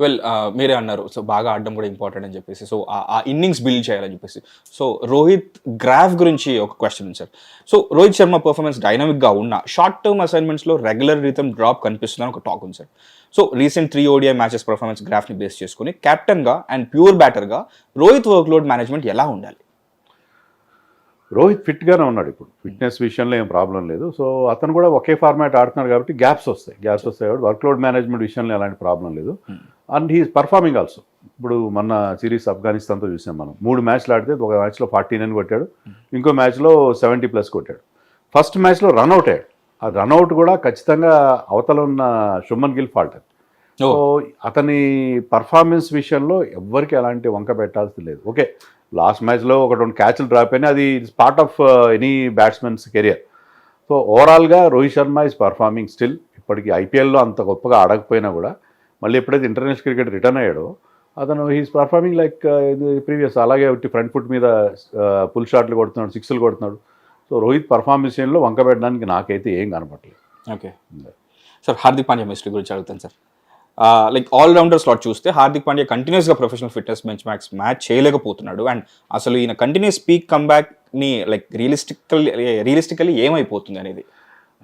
Well మీరే అన్నారు so బాగా ఆడడం కూడా ఇంపార్టెంట్ అని చెప్పేసి, సో ఆ ఇన్నింగ్స్ బిల్డ్ చేయాలని చెప్పేసి. సో రోహిత్ గ్రాఫ్ గురించి ఒక క్వశ్చన్ ఉంది sir. So Rohit Sharma performance డైనమిక్గా ఉన్న షార్ట్ టర్మ్ అసైన్మెంట్స్లో రెగ్యులర్ రిథమ్ డ్రాప్ కనిపిస్తుందని ఒక టాక్ ఉంది sir. So recent 3 ODI matches performance గ్రాఫ్ని బేస్ చేసుకుని కెప్టెన్గా అండ్ ప్యూర్ బ్యాటర్గా రోహిత్ వర్క్లోడ్ మేనేజ్మెంట్ ఎలా ఉండాలి? రోహిత్ ఫిట్గానే ఉన్నాడు ఇప్పుడు, ఫిట్నెస్ విషయంలో ఏం ప్రాబ్లం లేదు. సో అతను కూడా ఒకే ఫార్మాట్ ఆడుతున్నాడు కాబట్టి గ్యాప్స్ వస్తాయి కాబట్టి వర్క్లోడ్ మేనేజ్మెంట్ విషయంలో ఎలాంటి ప్రాబ్లం లేదు. And he's performing also. ఇప్పుడు మొన్న సిరీస్ ఆఫ్ఘనిస్తాన్తో చూసాం మనం, 3 మ్యాచ్లు ఆడితే ఒక మ్యాచ్లో 49 కొట్టాడు, ఇంకో మ్యాచ్లో 70+ కొట్టాడు. ఫస్ట్ మ్యాచ్లో రన్అట్ అయ్యాడు. ఆ రన్అట్ కూడా ఖచ్చితంగా అవతల ఉన్న శుభ్మన్ గిల్ ఫాల్ట్. సో అతని పర్ఫార్మెన్స్ విషయంలో ఎవ్వరికి ఎలాంటి వంక పెట్టాల్సి లేదు. ఓకే, లాస్ట్ మ్యాచ్లో 1-2 క్యాచ్లు డ్రాప్ అయినా అది part of any batsmen's career. So ఓవరాల్గా Rohit Sharma is performing still. ఇప్పటికీ ఐపీఎల్లో అంత గొప్పగా ఆడకపోయినా కూడా మళ్ళీ ఎప్పుడైతే ఇంటర్నేషనల్ క్రికెట్ రిటర్న్ అయ్యాడో అతను హీస్ పర్ఫార్మింగ్ లైక్ ప్రీవియస్. అలాగే ఫ్రంట్ ఫుట్ మీద పుల్ షాట్లు కొడుతున్నాడు, 6లు కొడుతున్నాడు. సో రోహిత్ పర్ఫార్మెన్స్ విషయంలో వంక పెట్టడానికి నాకైతే ఏం కనపడలేదు. Okay sir, Hardik Pandya mystery గురించి అడుగుతాను సార్. లైక్ ఆల్రౌండర్ స్లాట్ చూస్తే హార్దిక్ పాండ్యా కంటిన్యూస్గా ప్రొఫెషనల్ ఫిట్నెస్ మ్యాచ్ చేయలేకపోతున్నాడు. అండ్ అసలు ఈయన కంటిన్యూస్ పీక్ కమ్బ్యాక్ని లైక్ రియలిస్టికల్లీ ఏమైపోతుంది అనేది.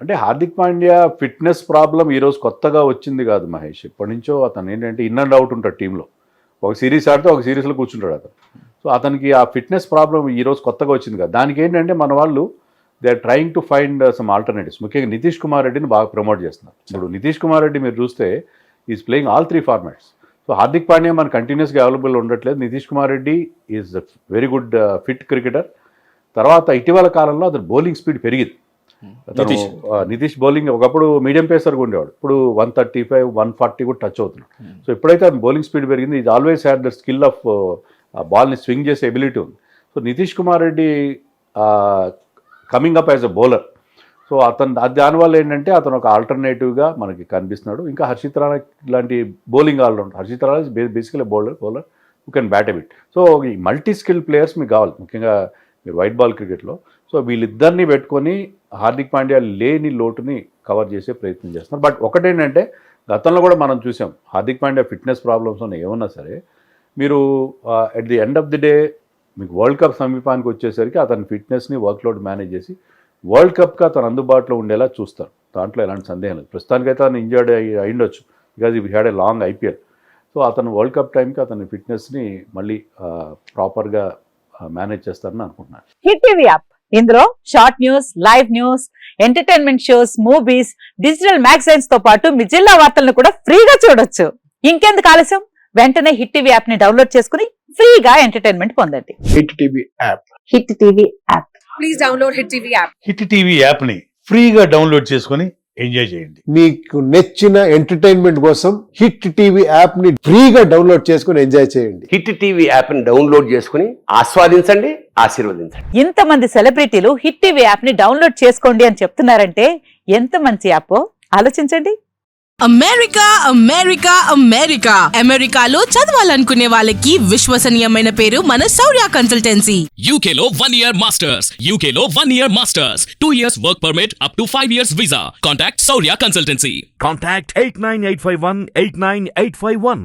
అంటే హార్దిక్ పాండ్యా ఫిట్నెస్ ప్రాబ్లం ఈరోజు కొత్తగా వచ్చింది కాదు మహేష్. ఇప్పటి నుంచో అతను ఏంటంటే ఇన్ అండ్ అవుట్ ఉంటాడు టీంలో. ఒక సిరీస్ ఆడితే ఒక సిరీస్లో కూర్చుంటాడు అతను. సో అతనికి ఆ ఫిట్నెస్ ప్రాబ్లం ఈరోజు కొత్తగా వచ్చింది కదా. దానికి ఏంటంటే మన వాళ్ళు they are trying to find some alternatives. ముఖ్యంగా నితీష్ కుమార్ రెడ్డిని బాగా ప్రమోట్ చేస్తున్నారు. ఇప్పుడు నితీష్ కుమార్ రెడ్డి మీరు చూస్తే is playing all 3 formats. So Hardik Pandya మన కంటిన్యూస్గా అవైలబుల్ ఉండట్లేదు. Nitish Kumar Reddy is very good fit cricketer. తర్వాత ఇటీవల కాలంలో అతను బౌలింగ్ స్పీడ్ పెరిగింది. నితీష్ బౌలింగ్ ఒకప్పుడు మీడియం పేసర్గా ఉండేవాడు, ఇప్పుడు 135, 140 కూడా టచ్ అవుతున్నాడు. సో ఎప్పుడైతే అతను బౌలింగ్ స్పీడ్ పెరిగింది, is always had the skill of బాల్ని స్వింగ్ చేసే ఎబిలిటీ ఉంది. So Nitish Kumar Reddy coming up as a bowler. So దానివల్ల ఏంటంటే అతను ఒక ఆల్టర్నేటివ్గా మనకి కనిపిస్తున్నాడు. ఇంకా హర్షిత్ రాణా లాంటి bowling allrounder. Harshit Rana basically bowler who can bat a bit. So ఈ మల్టీ స్కిల్ ప్లేయర్స్ మీకు కావాలి, ముఖ్యంగా మీరు వైట్ బాల్ క్రికెట్లో. సో వీళ్ళిద్దరిని పెట్టుకొని హార్దిక్ పాండ్యా లేని లోటుని కవర్ చేసే ప్రయత్నం చేస్తున్నారు. బట్ ఒకటేంటంటే గతంలో కూడా మనం చూసాం హార్దిక్ పాండ్యా ఫిట్నెస్ ప్రాబ్లమ్స్ ఉన్నాయి ఏమన్నా సరే, మీరు at the end of the day మీకు వరల్డ్ కప్ సమీపానికి వచ్చేసరికి అతని ఫిట్నెస్ని వర్క్లోడ్ మేనేజ్ చేసి వరల్డ్ కప్గా అతను అందుబాటులో ఉండేలా చూస్తారు. దాంట్లో ఎలాంటి సందేహం లేదు. ప్రస్తుతానికైతే అతను ఇంజర్డ్ అయ్యిండొచ్చు, బికాజ్ ఈ had a long IPL. So అతను వరల్డ్ కప్ టైంకి అతని ఫిట్నెస్ని మళ్ళీ ప్రాపర్గా మేనేజ్ చేస్తారని అనుకుంటున్నాను. హిట్ టీవీ యాప్, ఇందులో short news, live news, entertainment shows, movies, digital magazines తో పాటు మీ జిల్లా వార్తలను కూడా ఫ్రీగా చూడొచ్చు. ఇంకెందుకు ఆలస్యం, వెంటనే హిట్ టీవీ యాప్ ని డౌన్లోడ్ చేసుకుని ఫ్రీగా ఎంటర్టైన్మెంట్ పొందండి. Hit TV app. Hit TV app. Please download hit TV app. Hit TV app ని ఫ్రీగా డౌన్లోడ్ చేసుకుని ఎంజాయ్ చేయండి. మీకు నచ్చిన ఎంటర్టైన్మెంట్ కోసం హిట్ టీవీ యాప్ ని ఫ్రీగా డౌన్లోడ్ చేసుకుని ఎంజాయ్ చేయండి. హిట్ టీవీ యాప్ ని డౌన్లోడ్ చేసుకుని ఆస్వాదించండి, ఆశీర్వదించండి. ఇంతమంది సెలబ్రిటీలు హిట్ టీవీ యాప్ ని డౌన్లోడ్ చేసుకోండి అని చెప్తున్నారంటే ఎంత మంచి యాప్ ఆలోచించండి. అమెరికా అమెరికా అమెరికా అమెరికాలో చదవాలనుకునే వాళ్ళకి విశ్వసనీయమైన పేరు మన శౌర్య కన్సల్టెన్సీ. UK లో 1 year masters, UK లో 1 year masters, 2 years work permit up to 5 years visa. Contact Saurya Consultancy. Contact 89851 89851.